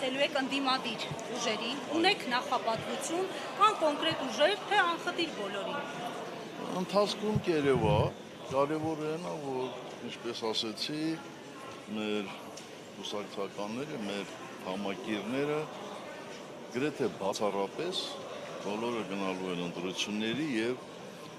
աջակցելու եք ընդդիմադիր ուժերին, ունեք նախապատվություն, կան կոնկրետ ուժեր, թե անխտիր բոլորին։ Ընթացքում կերևա, կարևորը այն է, որ ինչպես ասեցի, մեր կուսակցականները, մեր համակիրները գրեթե բացառապես բոլորը գնալու են ընտրությունների եւ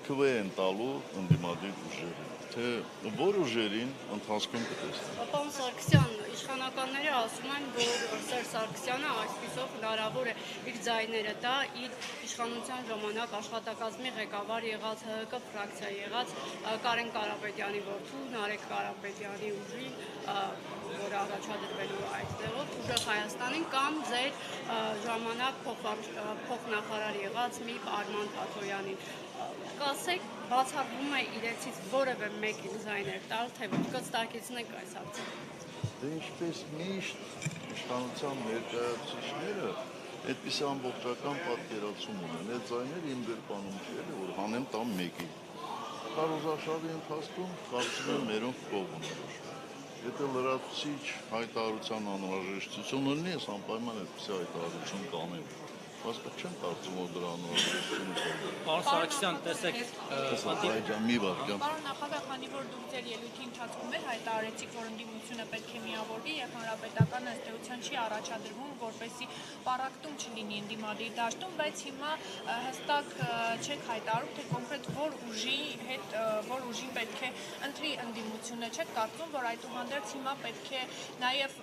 քվե են տալու ընդդիմադիր ուժերին, թե որ ուժերին ընթացքում կտեսնենք։ Պարոն Սարգսյան, իշխանականները ասում են, որ Սերժ Սարգսյանը այսպիսով հնարավոր է իր ձայները տա իր իշխանության ժամանակ աշխատակազմի ղեկավար եղած ՀՀԿ ֆրակցիա եղած Կարեն Կարապետյանի որդու Նարեկ Կարապետյանի ուժին, որը առաջադրվելու այդտեղով ուժեղ Հայաստանին կամ ձեր ժամանակ փոխնախարար եղած մի Արման Թաթոյանին։ Կասեք, բացառվում է իրենցից որևէ մեկին ձայներ տալ, թե ոչ կստակիցնենք այս հարցը։ Դե ինչպես միշտ իշխանության ներկայացուցիչները այդպիսի ամբողջական պատկերացում ունեն։ Այդ ձայները իմ գրպանում չի, որ հանեմ տամ մեկի։ Քարոզարշավի ընթացքում կարծում եմ մերոնք կողմ ունեն։ Եթե լրացուցիչ հայտարարության անհրաժեշտություն ունի, ես անպայման այդպիսի հայտարարություն կանեմ։ Բայց չեմ կարծում, որ դրա անհրաժեշտություն կա։ Պարոն Սարգսյան, տեսեք, մի վարքան։ Պարոն նախագահ, քանի որ դուք ձեր ելույթի ընթացքում հայտարարեցիք, որ ընդդիմությունը պետք է միավորվի եւ հանրապետական ըստ էության չի առաջադրվում, որպեսզի պառակտում չլինի ընդդիմադիր դաշտում, բայց հիմա հստակ չեք հայտարարում, թե կոնկրետ որ ուժին պետք է ընտրի ընդդիմությունը, չեք կարծում, որ այդուհանդերձ հիմա պետք է նաեւ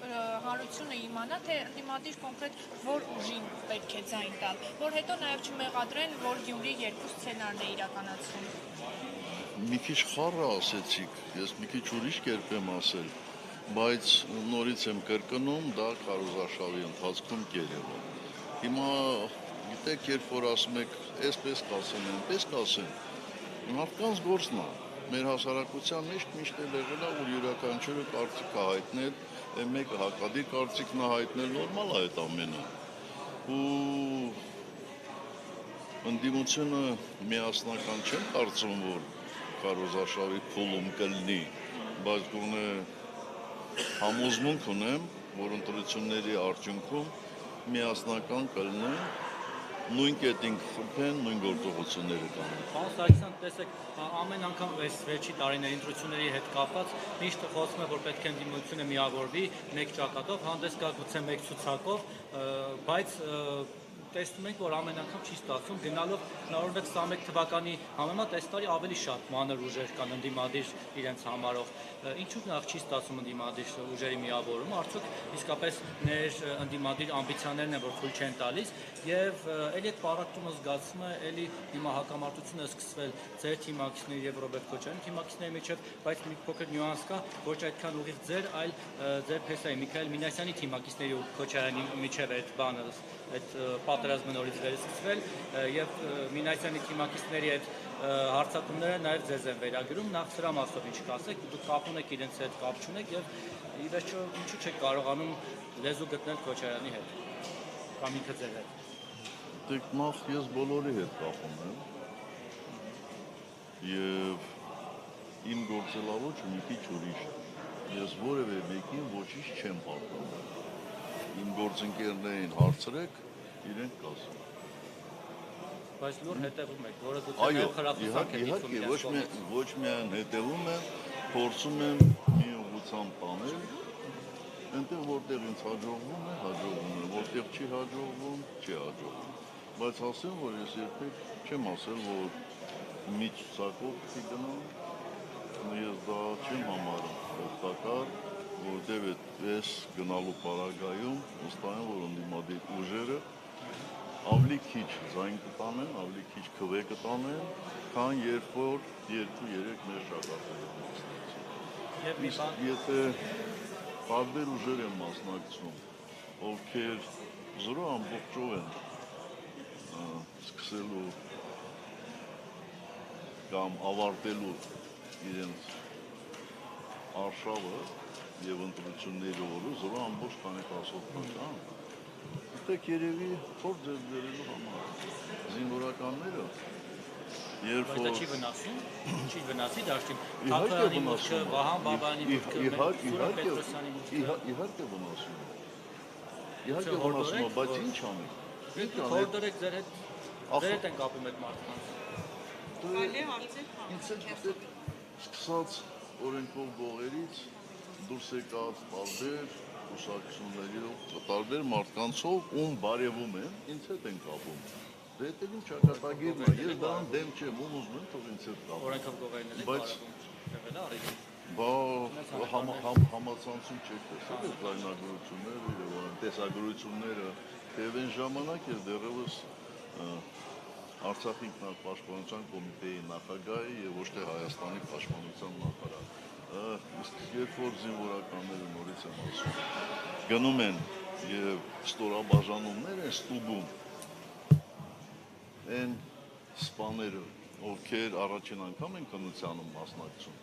հանրությունը իմանա, թե ընդդիմադիր կոնկրետ որ ուժին պետք է ձայն տալ, որ հետո նաեւ չմեղադրեն, որ Գյումրի երկու սցենարն է իրականացվում։ Մի քիչ խառը ասեցիք, ես մի քիչ ուրիշ կերպ եմ ասել, բայց նորից եմ կրկնում, դա քարոզարշավի ընթացքում կերևա։ Հիմա գիտեք, երբ որ ասում եք, այսպես կասեն, այնպես կասեն, մարդկանց գործն է։ Մեր հասարակության մեջ միշտ էլ եղել է, որ յուրաքանչյուրը կարծիք է հայտնել, մեկը հակադիր կարծիքն է հայտնել, նորմալ է այդ ամենը։ Ու ընդդիմությունը միասնական չեմ կարծում, որ քարոզարշավի փուլում կլինի, բայց գոնե համոզմունք ունեմ, որ ընտրությունների արդյունքում միասնական կլինեն, նույն կետին կխփեն, նույն գործողությունները կանեն։ Պարոն Սարգսյան, տեսեք, ամեն անգամ այս վերջի տարիների ընտրությունների հետ կապված միշտ խոսվում է, որ պետք է ընդդիմությունը միավորվի մեկ ճակատով, հանդես գա գուցե մեկ ցուցակով, բայց տեսնում ենք, որ ամեն անգամ չի ստացվում, գնալով նորովեք 21 թվականի համեմատ այս տարի ավելի շատ մանր ուժեր կան ընդդիմադիր իրենց համարով։ Ինչու նախ չի ստացվում ընդդիմադիր ուժերի միավորումը, արդյոք իսկապես ներ ընդդիմադիր ամբիցիաներն են, որ թույլ չեն տալիս, եւ ելի այդ պառակտումը զգացվում է, ելի հիմա հակամարտությունը սկսվել ձեր թիմակիցների եւ Ռոբերտ Քոչարյանի թիմակիցների միջեւ, բայց մի փոքր նյուանս կա, ոչ այդքան ուղիղ ձեր, այլ ձեր փեսայի Միքայել Մինասյանի թիմակիցների ու Քոչարյանի միջեւ այդ բանը, այդ պատերազմը նորից վերսկսվել եւ Մինասյանի թիմակիցների այդ հարցակումները նաեւ ձեզ են վերագրում, նախ սրա մասով ինչ կասեք, դուք կապ ունեք իրենց հետ, կապ չունեք եւ ի վերջո ինչու չեք կարողանում լեզու գտնել Քոչարյանի հետ կամ ինքը ձեր հետ։ Դեք նախ ես բոլորի հետ կապ ունեմ եւ իմ գործելավոճը մի քիչ ուրիշ է։ Ես որևէ մեկին ոչինչ չեմ պատմում։ Իմ գործընկերներին հարցրեք, իրենք կասեն։ Բայց լուր հետևում եք, որը գուցե նաև խրախուսանք է դիտվում իրենց կողմից։ Ոչ միայն հետևում եմ, փորձում եմ մի ուղղությամբ տանել, այնտեղ որտեղ ինձ հաջողվում է, որտեղ չի հաջողվում, չի հաջողվում։ Բայց ասեմ, որ ես երբեք չեմ ասել, որ մի ցուցակով պիտի գնամ, ես դա չեմ համարում օգտակար, որտեղ այս գնալու պարագայում վստահ եմ, որ ընդդիմադիր ուժերը ավելի քիչ ձայն կտանեն, ավելի քիչ քվե կտանեն, քան երբ որ 2-3 մեր շագարտերը։ Եթե տարբեր ուժեր են մասնակցում, ովքեր զրո ամբողջով են սկսելու կամ ավարտելու իրենց արշավը եւ ընտրությունների օրը զրո ամբողջ քանեկասոտման կան։ Դեք երևի փոր ձեր դերելու համար զինվորականները երբ որ չի վնասում, չի վնասի դաշտին Թաթոյանի մուտքը, Վահան Բաբայանի մուտքը, Սուրեն Պետրոսյանի մուտքը իհարկե վնասում է։ Իհարկե որ ասում եմ, բայց ինչ անենք։ Հորդորեք ձեր հետ են կապում այդ մարդկանց։ Ինձ էլ սկսած օրենքով գողերից դուրս եկած տարբեր կուսակցություններով, տարբեր մարդկանցով, ում բարևում են, ինձ հետ են կապում։ Դե դա ինչ ճակատագիրն է, ես դրան դեմ չեմ, ում ուզում եմ, թող ինձ հետ կապում։ Օրենքով գողերն են եղել արի։ Բա համացանցում չեք տեսել այդ լայնագրությունները եւ տեսագրությունները, թեև այն ժամանակ էր դեռևս Արցախի ինքնապաշտպանության կոմիտեի նախագահը եւ ոչ թե Հայաստանի պաշտպանության նախարարը։ Իսկ երբ որ զինվորականները նորից են ասում, գնում են եւ ստորաբաժանումներ են ստուգում, այն սպաները, ովքեր առաջին անգամ են քննությանը մասնակցում,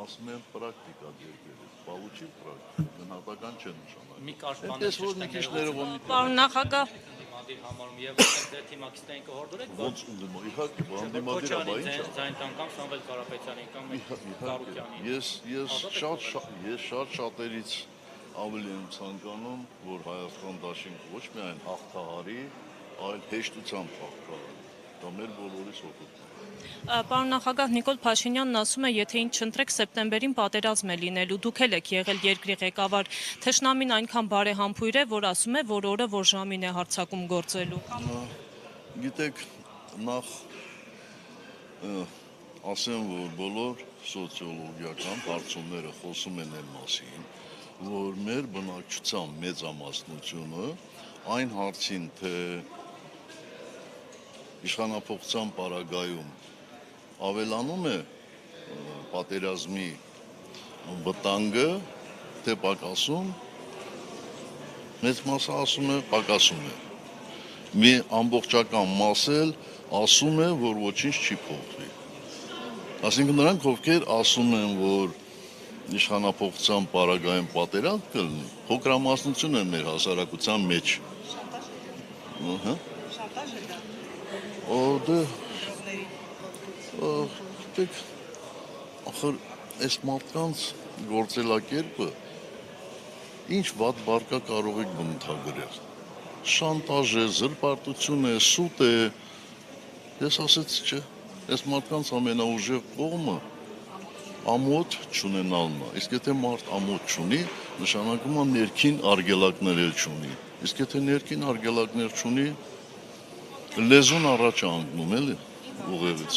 ասում են պրակտիկա ձեռքերից, բավուչի պրակտիկա, գնահատական չեն նշանակում։ Մի կարճ Այնպես որ մի քիչ ներողամիտ։ Պարոն նախագահ, համարում եւ ձեր թիմակիցներին կհորդորեք, Ոնց իհարկե բանդիմադիրա, բա ինչ է։ ձայն տանկամ Սամվել Կարապետյանին կամ Կարուկյանին։ Ես շատերից ավելի եմ ցանկանում, որ Հայաստան դաշինք ոչ միայն հաղթահարի, այլ հեշտությամբ հաղթահարի։ Դա մեր բոլորիս օգուտ է։ Պարոն նախագահ Նիկոլ Փաշինյանն ասում է, եթե ինձ չընտրեք սեպտեմբերին պատերազմ է լինելու, դուք էլ եք եղել երկրի ղեկավար, թշնամին այնքան բարեհամբույր է, որ ասում է, որ օրը որ ժամին է հարձակում գործելու։ Գիտեք, նախ ասեմ, որ բոլոր սոցիոլոգիական հարցումները խոսում են այն մասին, որ մեր բնակչության մեծամասնությունը այն հարցին, թե իշխանափոխության պարագայում ավելանում է պատերազմի վտանգը, թե պակասում, մեծ մասը ասում է պակասում է։ Մի ամբողջական մաս էլ ասում է, որ ոչինչ չի փոխվի։ Այսինքն նրանք, ովքեր ասում են, որ իշխանափոխության պարագայում պատերազմ կլինի, փոքրամասնություն են մեր հասարակության մեջ։ Դեք, ախր այս մարդկանց գործելակերպը ինչ վատ բարկա կարող եք բնութագրել։ Շանտաժ է, զրպարտություն է, սուտ է։ Ես ասեցի, չէ, այս մարդկանց ամենաուժեղ կողմը ամոթ չունենալն է։ Իսկ եթե մարդ ամոթ չունի, նշանակում է ներքին արգելակներ էլ չունի։ Իսկ եթե ներքին արգելակներ չունի, լեզուն առաջ է անգնում, էլի, ուղեղից։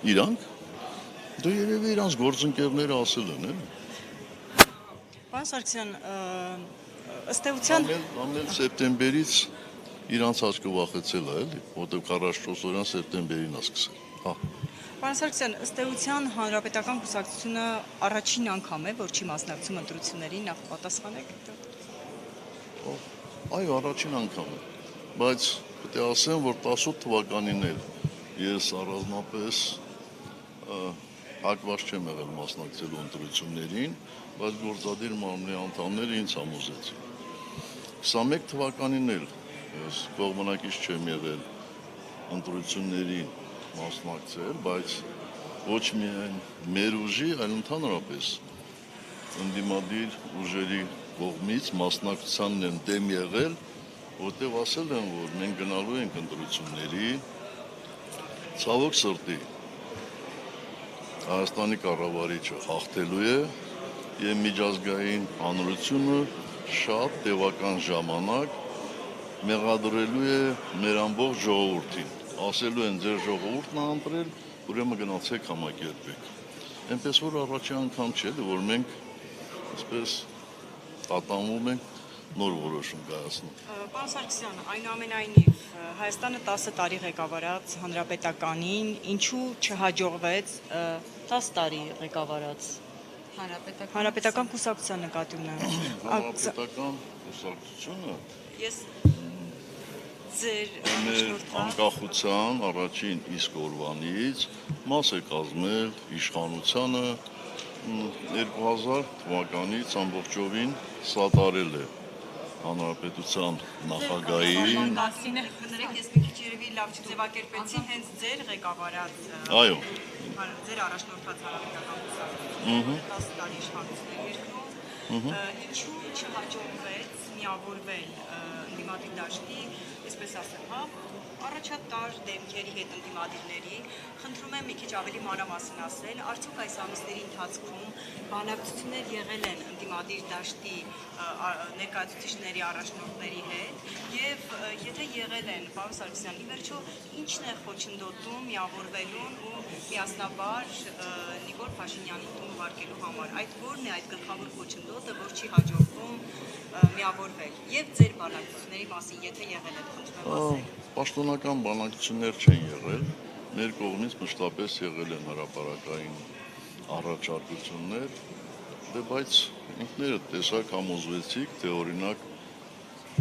Իրանք? Դու երևի իրանց գործընկերները ասել են, էլի։ Պարոն Սարգսյան, ըստ էության Ամեն սեպտեմբերից իրանց աչքը վախեցել է, էլի, որտեղ 44 օրյան սեպտեմբերին է սկսել։ Պարոն Սարգսյան, ըստ էության Հանրապետական կուսակցությունը առաջին անգամ է, որ չի մասնակցում ընտրություններին, նախ պատասխանեք։ Այո, առաջին անգամ է, բայց պետք է ասեմ, որ 18 թվականին էլ ես առանձնապես հակված չեմ եղել մասնակցելու ընտրություններին, բայց գործադիր մարմնի անդամները ինձ համոզեցին։ 21 թվականին էլ ես կողմնակից չեմ եղել ընտրություններին մասնակցել, բայց ոչ միայն մեր ուժի, այլ ընդհանրապես ընդդիմադիր ուժերի կողմից մասնակցությանն են դեմ եղել, որտեղ ասել են, որ մենք գնալու ենք ընտրությունների, ցավոք սրտի Հայաստանի կառավարիչը հաղթելու է եւ միջազգային հանրությունը շատ տևական ժամանակ մեղադրելու է մեր ամբողջ ժողովրդին։ Ասելու են ձեր ժողովուրդն է ընտրել, ուրեմն գնացեք համակերպեք։ Այնպես որ առաջին անգամ չէ, որ մենք այսպես տատանվում ենք նոր որոշում կայացնում։ Պարոն Սարգսյան, այնուամենայնիվ Հայաստանը 10 տարի ղեկավարած Հանրապետականին ինչու չհաջողվեց 10 տարի ղեկավարած Հանրապետական կուսակցության նկատի ունեմ։ Հանրապետական կուսակցությունը Ես ձեր մեր անկախության առաջին իսկ օրվանից մաս է կազմել իշխանությանը 2000 թվականից ամբողջովին սատարել է հանրապետության նախագահին։ Ես մի քիչ երևի լավ չձևակերպեցի հենց ձեր ղեկավարած Այո, ձեր առաջնորդած Հանրապետական կուսակցությունը 10 տարի իշխանություն է երկրում Ինչու չհաջողվեց միավորվել ընդդիմադիր դաշտի, այսպես ասեմ, հա, առաջատար դեմքերի հետ ընդդիմադիրների, խնդրում եմ մի քիչ ավելի մանրամասն ասել, արդյոք այս ամիսների ընթացքում բանակցություններ եղել են ընդդիմադիր դաշտի ներկայացուցիչների առաջնորդների հետ եւ եթե եղել են, պարոն Սարգսյան, ի վերջո ինչն է խոչընդոտում միավորվելուն ու միասնաբար Նիկոլ Փաշինյանին տուն ուղարկելու համար, այդ որն է այդ գլխավոր խոչընդոտը, որ չի հաջողվում միավորվել եւ ձեր բանակցությունների մասին, եթե եղել եք, խնդրում եմ ասել։ Պաշտոնական բանակցություններ չեն եղել, մեր կողմից մշտապես եղել են հրապարակային առաջարկություններ, բայց ինքներդ տեսակ համոզվեցիք, թե օրինակ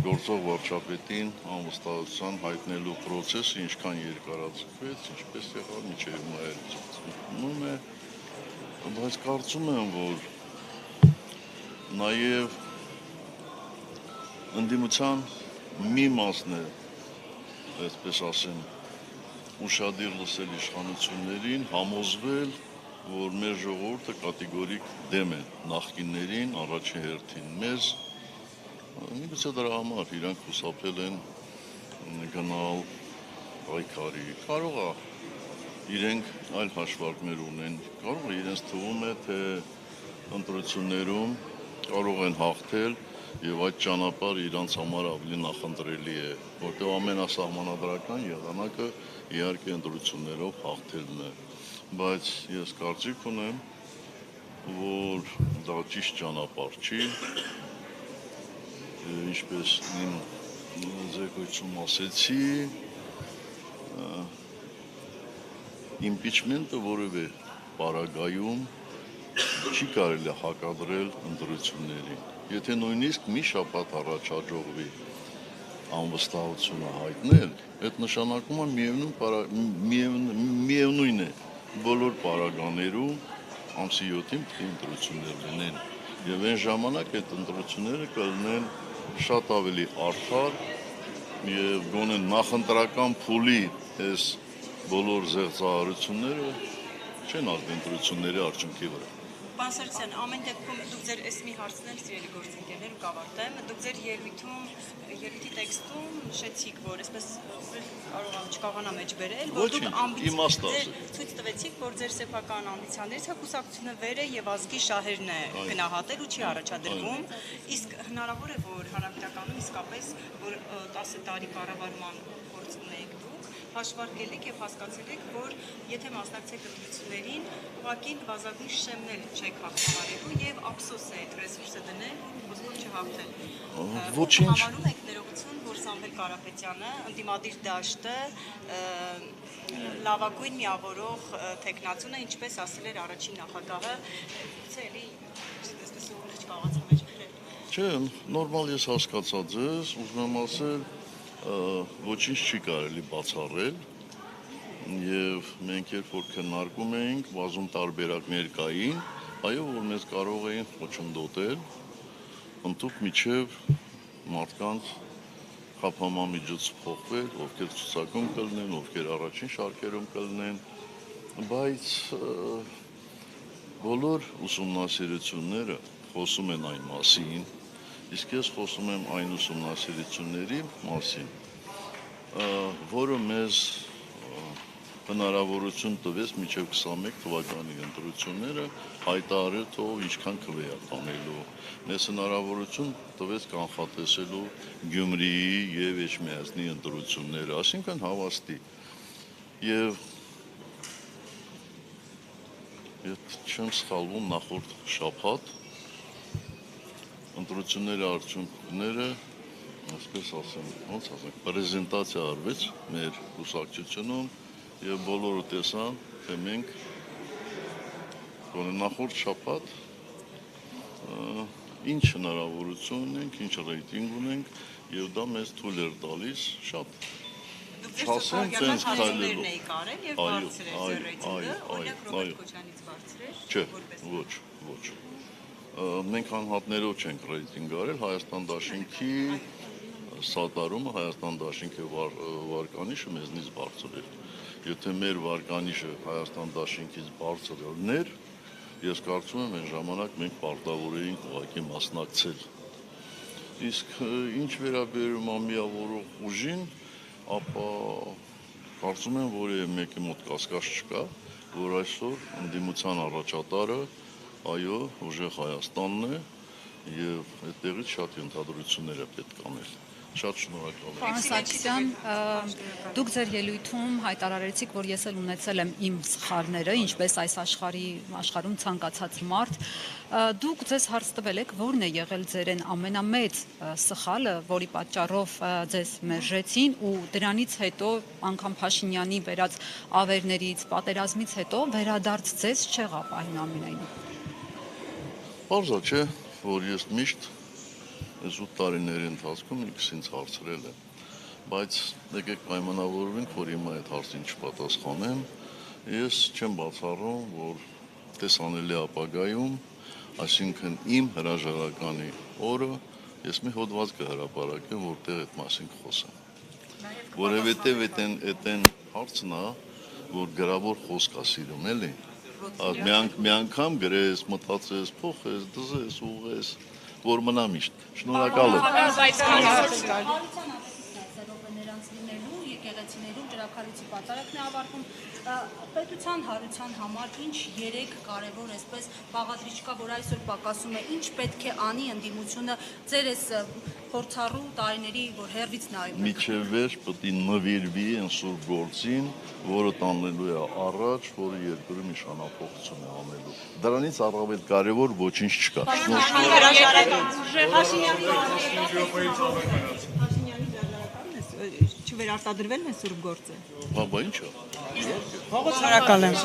գործող վարչապետին անվստահության հայտնելու process-ը ինչքան երկարաձգվեց, ինչպես եղավ մինչև հիմա է, բայց կարծում եմ, որ նաև ընդդիմության մի մասն է, այսպես ասեմ, ուշադիր լսել իշխանություններին, համոզվել, որ մեր ժողովուրդը կատեգորիկ դեմ է նախկիններին, առաջին հերթին մեզ, միգուցե դրա համար իրանք խուսափել են գնալ պայքարի, կարող է իրենք այլ հաշվարկներ ունեն, կարող է իրենց թվում է, թե ընտրություններում կարող են հաղթել եւ այդ ճանապարհը իրանց համար ավելի նախընտրելի է, որտեղ ամենասահմանադրական եղանակը իհարկե ընտրություններով հաղթելն է, բայց ես կարծիք ունեմ, որ դա ճիշտ ճանապարհ չի, ինչպես իմ զեկույցում ասեցի, իմպիչմենտը որևէ պարագայում չի կարելի հակադրել ընտրություններին։ Եթե նույնիսկ մի շաբաթ առաջ հաջողվի անվստահությունը հայտնել, այդ նշանակում է միևնույն է բոլոր պարագաներում ամսի 7-ին պետք է ընտրություններ լինեն եւ այն ժամանակ այդ ընտրությունները կլինեն շատ ավելի արդար եւ գոնե նախընտրական փուլի այս բոլոր զեղծահարությունները չեն ազդի ընտրությունների արդյունքի վրա։ Պարոն Սարգսյան, ամեն դեպքում դուք ձեր այս մի հարցն էլ սիրելի գործընկերներ ու կավարտեմ, դուք ձեր ելույթի տեքստում նշեցիք, որ այսպես չկարողանամ մեջ բերել, որ դուք ցույց տվեցիք, որ ձեր սեփական ամբիցիաներից կուսակցությունը վեր է եւ ազգի շահերն է գնահատել ու չի առաջադրվում, իսկ հնարավոր է, որ հանրապետականում իսկապես որ 10 տարի կառավարման փորձ ունեիք դուք, հաշվարկել եք եւ հասկացել եք, որ եթե մասնակցեք ընտրություններին, ուղղակի նվազագույն շեմն էլ չեք հաղթահարելու եւ ափսոս է այդ ռեսուրսը դնել, ոսկոր չհաղթել։ Ոչինչ։ Համարում եք ներողություն, որ Սամվել Կարապետյանը, ընդդիմադիր դաշտը լավագույն միավորող տեխնացուն է, ինչպես ասել էր առաջին նախագահը, գուցե էլի այսպես ուղիղ չկարողացա մեջ բերել։ Չէ, նորմալ ես հասկացա ձեզ, ուզում եմ ասել, ոչինչ չի կարելի բացառել եւ մենք երբ որ քննարկում էինք, բազում տարբերակներ կային, այո, որ մեզ կարող էին խոչընդոտել, ընդհանուր միջև մարդկանց խափամամիջոց փոխվել, ովքեր ցուցակում կլինեն, ովքեր առաջին շարքերում կլինեն, բայց բոլոր ուսումնասիրությունները խոսում են այն մասին, իսկ ես խոսում եմ այն ուսումնասիրությունների մասին, որը մեզ հնարավորություն տվեց մինչև 21 թվականի ընտրությունները հայտարարել թող ինչքան քվեա տանելու, մեզ հնարավորություն տվեց կանխատեսելու Գյումրիի եւ Էջմիածնի ընտրությունները, այսինքն հավաստի եւ եթե չեմ սխալվում նախորդ շաբաթ ընտրությունների արդյունքները, այսպես ասեմ, ոնց ասենք, պրեզենտացիա արվեց մեր կուսակցությունում եւ բոլորը տեսան, թե մենք նախորդ շաբաթ ինչ հնարավորություն ունենք, ինչ ռեյտինգ ունենք եւ դա մեզ թույլ էր տալիս շատ Չասեմ ցենց քայլելու։ Եվ բարձր էր ձեր ռեյտինգը, օրինակ Ռոբերտ Քոչյանից բարձր էր։ Չէ, ոչ։ Մենք անհատներով չենք ռեյտինգ արել, Հայաստան դաշինքի սատարումը, Հայաստան դաշինքի վարկանիշը մեզնից բարձր էր։ Եթե մեր վարկանիշը Հայաստան դաշինքից բարձր լիներ, ես կարծում եմ այն ժամանակ մենք պարտավոր էինք ուղղակի մասնակցել։ Իսկ ինչ վերաբերում է միավորող ուժին, ապա կարծում եմ, որ մեկի մոտ կասկած չկա, որ այսօր ընդդիմության առաջատարը այո, ուժեղ Հայաստանն է եւ այդտեղից շատ ենթադրություններ է պետք անել։ Շատ շնորհակալ եմ։ Պարոն Սարգսյան, դուք ձեր ելույթում հայտարարեցիք, որ ես էլ ունեցել եմ իմ սխալները, ինչպես այս աշխարհում ցանկացած մարդ։ Դուք ձեզ հարց տվել եք, որն է եղել ձեր այն ամենամեծ սխալը, որի պատճառով ձեզ մերժեցին ու դրանից հետո անգամ Փաշինյանի վերած ավերներից, պատերազմից հետո վերադարձ ձեզ չեղավ այնուամենայնիվ։ Պարզ է, չէ, որ ես միշտ այս 8 տարիների ընթացքում ինքս ինձ հարցրել եմ, բայց եկեք պայմանավորվենք, որ հիմա այդ հարցին չպատասխանեմ, ես չեմ բացառում, որ տեսանելի ապագայում, այսինքն իմ հրաժարականի օրը ես մի հոդված կհրապարակեմ, որտեղ այդ մասին կխոսեմ։ Որովհետև այդ հարցն է, որ գրավոր խոսք է սիրում, էլի։ Մի անգամ գրես, մտածես, փոխես, դզես, ուղես, որ մնա միշտ։ Շնորհակալ եմ։ Լինելու եկեղեցիներում ջրաքարիցի պատարակն է ավարտվում պետության հարության համար ինչ 3 կարևոր այսպես բաղադրիչ կա, որ այսօր պակասում է, ինչ պետք է անի ընդդիմությունը ձեր այս փորձառու տարիների, որ հերվից նայում եք։ Միջև վերջ պետք է նվիրվի այն սուրբ գործին, որը տանելու է առաջ, որը երկրում նշանափոխություն է անելու։ Դրանից առավել կարևոր ոչինչ չկա։ Չվերարտադրվել է սուրբ գործը։ Բա ինչ է։ Շնորհակալ եմ։